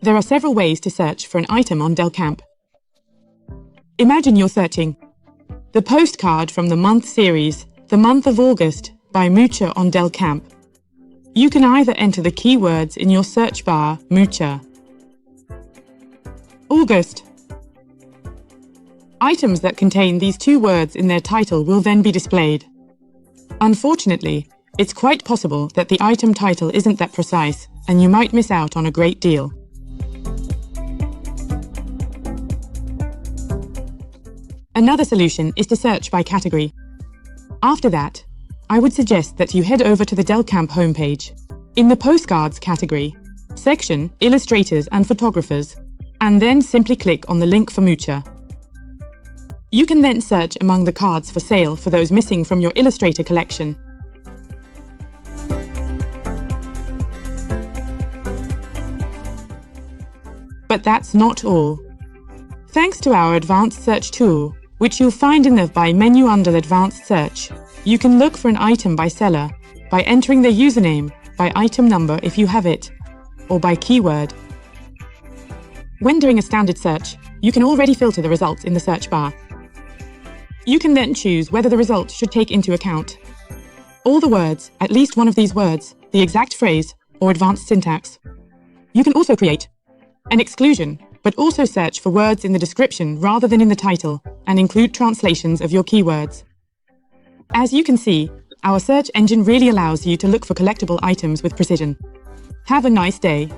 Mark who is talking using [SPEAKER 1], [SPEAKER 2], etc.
[SPEAKER 1] There are several ways to search for an item on Delcampe. Imagine you're searching the postcard from the month series, The Month of August, by Mucha on Delcampe. You can either enter the keywords in your search bar, Mucha, August. Items that contain these two words in their title will then be displayed. Unfortunately, it's quite possible that the item title isn't that precise, and you might miss out on a great deal. Another solution is to search by category. After that, I would suggest that you head over to the Delcampe homepage. In the Postcards category, section Illustrators and Photographers, and then simply click on the link for Mucha. You can then search among the cards for sale for those missing from your Illustrator collection. But that's not all. Thanks to our advanced search tool, which you'll find in the By menu under Advanced Search, you can look for an item by seller, by entering their username, by item number if you have it, or by keyword. When doing a standard search, you can already filter the results in the search bar. You can then choose whether the results should take into account all the words, at least one of these words, the exact phrase, or advanced syntax. You can also create an exclusion, but also search for words in the description rather than in the title, and include translations of your keywords. As you can see, our search engine really allows you to look for collectible items with precision. Have a nice day.